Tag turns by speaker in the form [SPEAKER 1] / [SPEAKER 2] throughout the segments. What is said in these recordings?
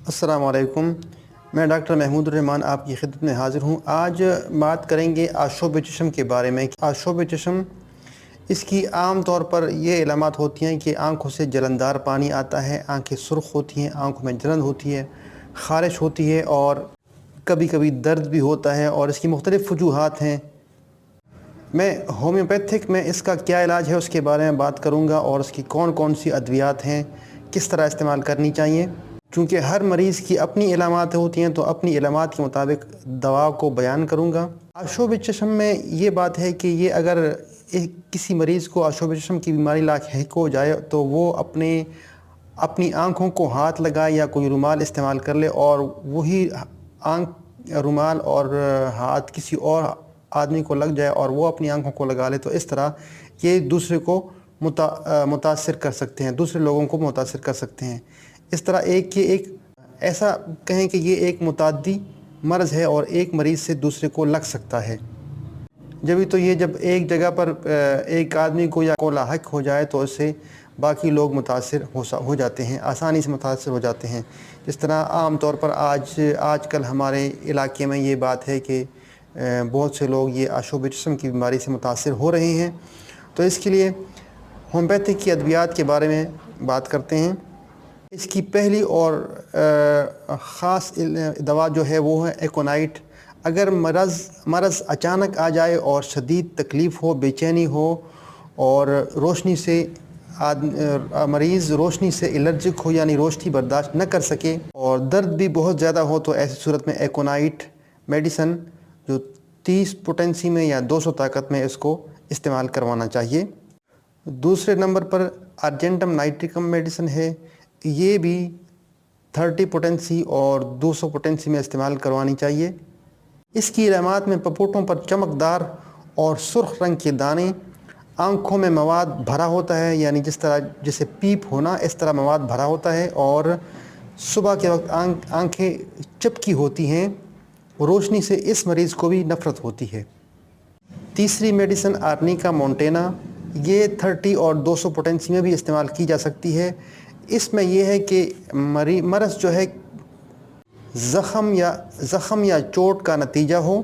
[SPEAKER 1] السلام علیکم۔ میں ڈاکٹر محمود الرحمان آپ کی خدمت میں حاضر ہوں۔ آج بات کریں گے آشوب چشم کے بارے میں۔ آشوب چشم، اس کی عام طور پر یہ علامات ہوتی ہیں کہ آنکھوں سے جلندار پانی آتا ہے، آنکھیں سرخ ہوتی ہیں، آنکھوں میں جلن ہوتی ہے، خارش ہوتی ہے اور کبھی کبھی درد بھی ہوتا ہے، اور اس کی مختلف وجوہات ہیں۔ میں ہومیوپیتھک میں اس کا کیا علاج ہے اس کے بارے میں بات کروں گا، اور اس کی کون کون سی ادویات ہیں، کس طرح استعمال کرنی چاہیے۔ چونکہ ہر مریض کی اپنی علامات ہوتی ہیں تو اپنی علامات کے مطابق دوا کو بیان کروں گا۔ آشوب چشم میں یہ بات ہے کہ یہ اگر کسی مریض کو آشوب چشم کی بیماری لاحق ہو جائے تو وہ اپنی آنکھوں کو ہاتھ لگائے یا کوئی رومال استعمال کر لے، اور وہی رومال اور ہاتھ کسی اور آدمی کو لگ جائے اور وہ اپنی آنکھوں کو لگا لے، تو اس طرح یہ دوسرے کو متاثر کر سکتے ہیں، دوسرے لوگوں کو متاثر کر سکتے ہیں۔ اس طرح ایسا کہیں کہ یہ ایک متعدی مرض ہے اور ایک مریض سے دوسرے کو لگ سکتا ہے۔ جب ایک جگہ پر ایک آدمی کو لاحق ہو جائے تو اس سے باقی لوگ متاثر ہو جاتے ہیں، آسانی سے متاثر ہو جاتے ہیں۔ جس طرح عام طور پر آج کل ہمارے علاقے میں یہ بات ہے کہ بہت سے لوگ یہ آشوب چشم کی بیماری سے متاثر ہو رہے ہیں۔ تو اس کے لیے ہومیوپیتھک کی ادویات کے بارے میں بات کرتے ہیں۔ اس کی پہلی اور خاص دوا جو ہے وہ ہے ایکونائٹ۔ اگر مرض اچانک آ جائے اور شدید تکلیف ہو، بے چینی ہو، اور مریض روشنی سے الرجک ہو، یعنی روشنی برداشت نہ کر سکے، اور درد بھی بہت زیادہ ہو، تو ایسی صورت میں ایکونائٹ میڈیسن جو 30 پوٹینسی میں یا 200 طاقت میں اس کو استعمال کروانا چاہیے۔ دوسرے نمبر پر ارجنٹم نائٹریکم میڈیسن ہے۔ یہ بھی 30 پوٹینسی اور 200 پوٹینسی میں استعمال کروانی چاہیے۔ اس کی علامات میں پپوٹوں پر چمکدار اور سرخ رنگ کے دانے، آنکھوں میں مواد بھرا ہوتا ہے، یعنی جیسے پیپ ہونا، اس طرح مواد بھرا ہوتا ہے، اور صبح کے وقت آنکھیں چپکی ہوتی ہیں، روشنی سے اس مریض کو بھی نفرت ہوتی ہے۔ تیسری میڈیسن آرنیکا مونٹینا، یہ 30 اور 200 پوٹینسی میں بھی استعمال کی جا سکتی ہے۔ اس میں یہ ہے کہ مرض جو ہے زخم یا چوٹ کا نتیجہ ہو،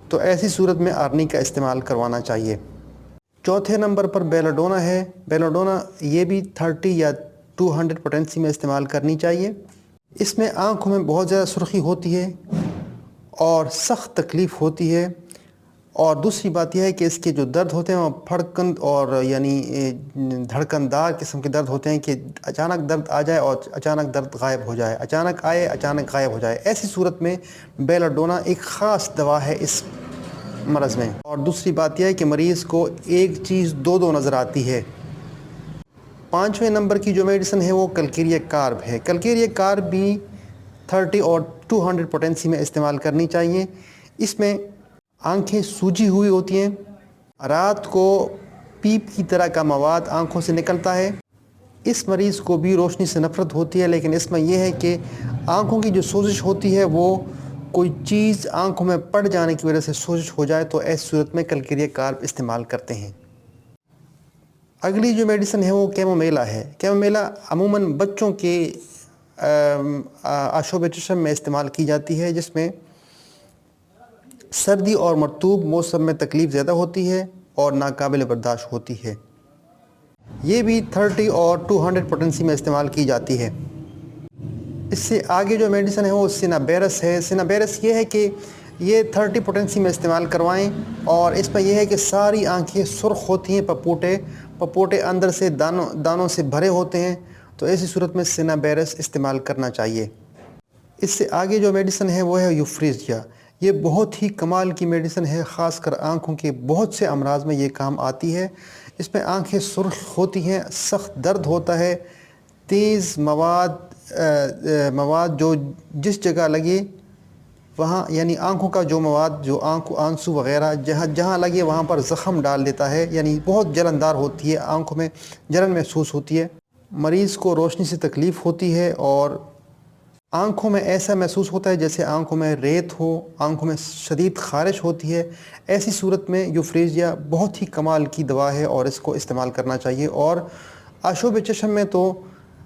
[SPEAKER 1] تو ایسی صورت میں آرنی کا استعمال کروانا چاہیے۔ چوتھے نمبر پر بیلاڈونا ہے۔ بیلاڈونا یہ بھی 30 یا 200 پوٹینسی میں استعمال کرنی چاہیے۔ اس میں آنکھوں میں بہت زیادہ سرخی ہوتی ہے اور سخت تکلیف ہوتی ہے، اور دوسری بات یہ ہے کہ اس کے جو درد ہوتے ہیں وہ پھڑکن اور یعنی دھڑکن دار قسم کے درد ہوتے ہیں، کہ اچانک درد آ جائے اور اچانک درد غائب ہو جائے، اچانک آئے اچانک غائب ہو جائے۔ ایسی صورت میں بیلاڈونا ایک خاص دوا ہے اس مرض میں۔ اور دوسری بات یہ ہے کہ مریض کو ایک چیز دو نظر آتی ہے۔ پانچویں نمبر کی جو میڈیسن ہے وہ کلکیریا کارب ہے۔ کلکیریا کارب بھی 30 اور 200 پوٹینسی میں استعمال کرنی چاہیے۔ اس میں آنکھیں سوجی ہوئی ہوتی ہیں، رات کو پیپ کی طرح کا مواد آنکھوں سے نکلتا ہے، اس مریض کو بھی روشنی سے نفرت ہوتی ہے، لیکن اس میں یہ ہے کہ آنکھوں کی جو سوزش ہوتی ہے وہ کوئی چیز آنکھوں میں پڑ جانے کی وجہ سے سوزش ہو جائے، تو ایسی صورت میں کلکیریا کارب استعمال کرتے ہیں۔ اگلی جو میڈیسن ہے وہ کیمومیلا ہے۔ کیمومیلا عموماً بچوں کے آشوب چشم میں استعمال کی جاتی ہے، جس میں سردی اور مرطوب موسم میں تکلیف زیادہ ہوتی ہے اور ناقابل برداشت ہوتی ہے۔ یہ بھی 30 اور 200 پوٹینسی میں استعمال کی جاتی ہے۔ اس سے آگے جو میڈیسن ہے وہ سینابیرس ہے۔ سینابیرس یہ ہے کہ یہ 30 پوٹینسی میں استعمال کروائیں، اور اس میں یہ ہے کہ ساری آنکھیں سرخ ہوتی ہیں، پپوٹے اندر سے دانوں سے بھرے ہوتے ہیں، تو ایسی صورت میں سینابیرس استعمال کرنا چاہیے۔ اس سے آگے جو میڈیسن ہے وہ ہے یوفریزیا۔ یہ بہت ہی کمال کی میڈیسن ہے، خاص کر آنکھوں کے بہت سے امراض میں یہ کام آتی ہے۔ اس میں آنکھیں سرخ ہوتی ہیں، سخت درد ہوتا ہے، تیز مواد جو جس جگہ لگے وہاں، یعنی آنکھوں کا جو مواد جو آنسو وغیرہ جہاں لگے وہاں پر زخم ڈال دیتا ہے، یعنی بہت جلندار ہوتی ہے، آنکھوں میں جلن محسوس ہوتی ہے، مریض کو روشنی سے تکلیف ہوتی ہے، اور آنکھوں میں ایسا محسوس ہوتا ہے جیسے آنکھوں میں ریت ہو، آنکھوں میں شدید خارش ہوتی ہے۔ ایسی صورت میں یوفریزیا بہت ہی کمال کی دوا ہے اور اس کو استعمال کرنا چاہیے۔ اور آشوب چشم میں تو